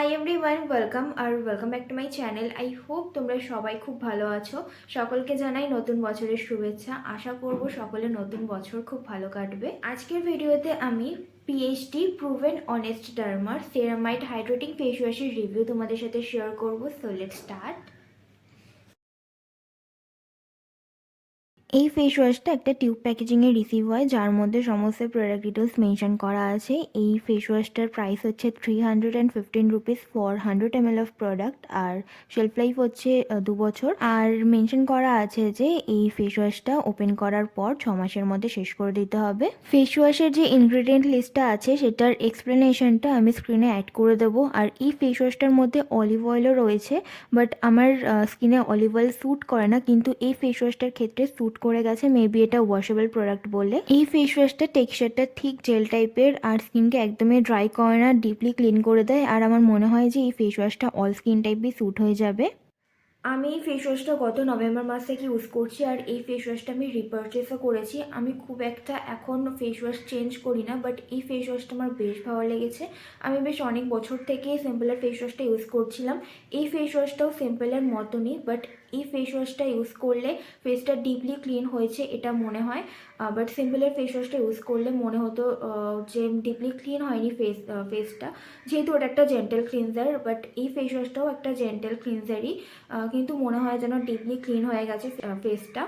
Hi everyone, welcome back to my channel. I hope তোমরা সবাই খুব ভালো আছো। সকলকে জানাই নতুন বছরের শুভেচ্ছা। আশা করব সকলের নতুন বছর খুব ভালো কাটবে। আজকের ভিডিওতে আমি পিএইচডি প্রুভেন অনেস্ট ডার্মার সেরামাইড হাইড্রেটিং ফেস ওয়াশের রিভিউ তোমাদের সাথে শেয়ার করব। So let's start. এই ফেস ওয়াশটা একটা টিউব প্যাকেজিংয়ে রিসিভ হয়, যার মধ্যে সমস্ত প্রোডাক্ট ডিটেলস মেনশন করা আছে। এই ফেস ওয়াশটার প্রাইস হচ্ছে 315 rupees for 100 ml of product, আর শেলফ লাইফ হচ্ছে 2 বছর। আর মেনশন করা আছে যে এই ফেস ওয়াশটা ওপেন করার পর 6 মাসের মধ্যে শেষ করে দিতে হবে। ফেস ওয়াশের যে ইনগ্রিডিয়েন্ট লিস্টটা আছে সেটার এক্সপ্লেনেশনটা আমি স্ক্রিনে অ্যাড করে দেবো। আর এই ফেস ওয়াশটার মধ্যে অলিভ অয়েলও রয়েছে, বাট আমার স্কিনে অলিভ অয়েল স্যুট করে না, কিন্তু এই ফেস ওয়াশটার ক্ষেত্রে স্যুট করে গেছে। মেবি এটা ওয়াশেবল প্রোডাক্ট বলে। এই ফেস ওয়াশটা টেক্সচারটা ঠিক জেল টাইপের, আর স্কিনকে একদমই ড্রাই করে না, ডিপলি ক্লিন করে দেয়। আর আমার মনে হয় যে এই ফেস ওয়াশটা অল স্কিন টাইপই স্যুট হয়ে যাবে। আমি এই ফেস ওয়াশটা গত নভেম্বর মাস থেকে ইউজ করছি, আর এই ফেস ওয়াশটা আমি রিপারচেসও করেছি। আমি খুব একটা এখন ফেস ওয়াশ চেঞ্জ করি না, বাট এই ফেস ওয়াশটা আমার বেশ ভালো লেগেছে। আমি বেশ অনেক বছর থেকে সিম্পলের ফেস ওয়াশটা ইউজ করছিলাম। এই ফেস ওয়াশটাও সিম্পলের মতনই, বাট এই ফেস ওয়াশটা ইউজ করলে ফেসটা ডিপলি ক্লিন হয়েছে এটা মনে হয়। বাট সিম্পলের ফেস ওয়াশটা ইউজ করলে মনে হতো যে ডিপলি ক্লিন হয়নি ফেসটা, যেহেতু ওটা একটা জেন্টাল ক্লিনজার। বাট এই ফেস ওয়াশটাও একটা জেন্টাল ক্লিনজারই, কিন্তু মনে হয় যেন ডিপলি ক্লিন হয়ে গেছে ফেসটা।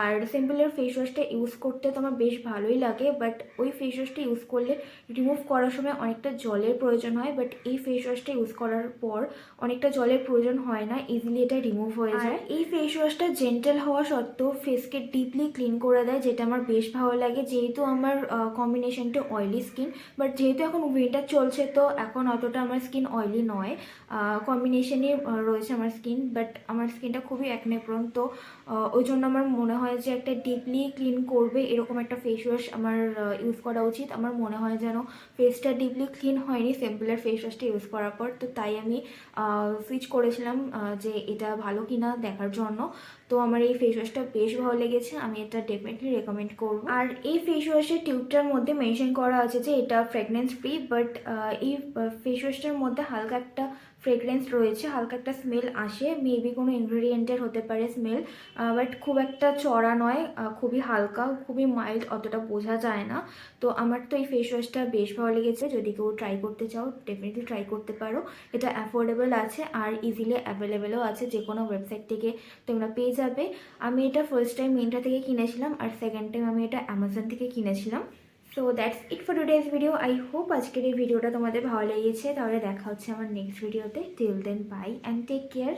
আর সিম্পলের ফেস ওয়াশটা ইউজ করতে তো আমার বেশ ভালোই লাগে, বাট ওই ফেস ওয়াশটা ইউজ করলে রিমুভ করার সময় অনেকটা জলের প্রয়োজন হয়। বাট এই ফেস ওয়াশটা ইউজ করার পর অনেকটা জলের প্রয়োজন হয় না, ইজিলি এটা রিমুভ হয়ে যায়। এই ফেস ওয়াশটা জেন্টাল হওয়া সত্ত্বেও ফেসকে ডিপলি ক্লিন করে দেয়, যেটা আমার বেশ ভালো লাগে। যেহেতু আমার কম্বিনেশনটা অয়েলি স্কিন, বাট যেহেতু এখন উইন্টার চলছে তো এখন অতটা আমার স্কিন অয়েলি নয়, কম্বিনেশনই রয়েছে আমার স্কিন। বাট আমার স্কিনটা খুবই অ্যাকনে প্রোন, তো ওই জন্য আমার মনে হয় যে একটা ডিপলি ক্লিন করবে এরকম একটা ফেস ওয়াশ আমার ইউজ করা উচিত। আমার মনে হয় যেন ফেসটা ডিপলি ক্লিন হয়নি সিম্পলের ফেস ওয়াশটা ইউজ করার পর, তো তাই আমি সুইচ করেছিলাম যে এটা ভালো কিনা দেখার জন্য। তো আমার এই ফেস ওয়াশটা বেশ ভালো লেগেছে, আমি এটা ডেফিনেটলি রেকমেন্ড করব। আর এই ফেস ওয়াশের টিউবটার মধ্যে মেনশন করা আছে যে এটা ফ্রেগনেন্স ফ্রি, বাট এই ফেস ওয়াশটার মধ্যে হালকা একটা ফ্রেগরেন্স রয়েছে, হালকা একটা স্মেল আসে। মেবি কোনো ইনগ্রিডিয়েন্টের হতে পারে স্মেল, বাট খুব একটা চড়া নয়, খুবই হালকা, খুবই মাইল্ড, অতটা বোঝা যায় না। তো আমার তো এই ফেস ওয়াশটা বেশ ভালো লেগেছে। যদি কেউ ট্রাই করতে চাও ডেফিনেটলি ট্রাই করতে পারো। এটা অ্যাফোর্ডেবল আছে আর ইজিলি অ্যাভেলেবেলও আছে, যে কোনো ওয়েবসাইট থেকে তোমরা পেয়ে যাবে। আমি এটা ফার্স্ট টাইম মিন্ত্রা থেকে কিনেছিলাম, আর সেকেন্ড টাইম আমি এটা অ্যামাজন থেকে কিনেছিলাম। So that's it for today's video. I hope আজকের এই ভিডিওটা তোমাদের ভালো লেগেছে। তাহলে দেখা হচ্ছে আমার নেক্সট ভিডিওতে। Till then bye and take care.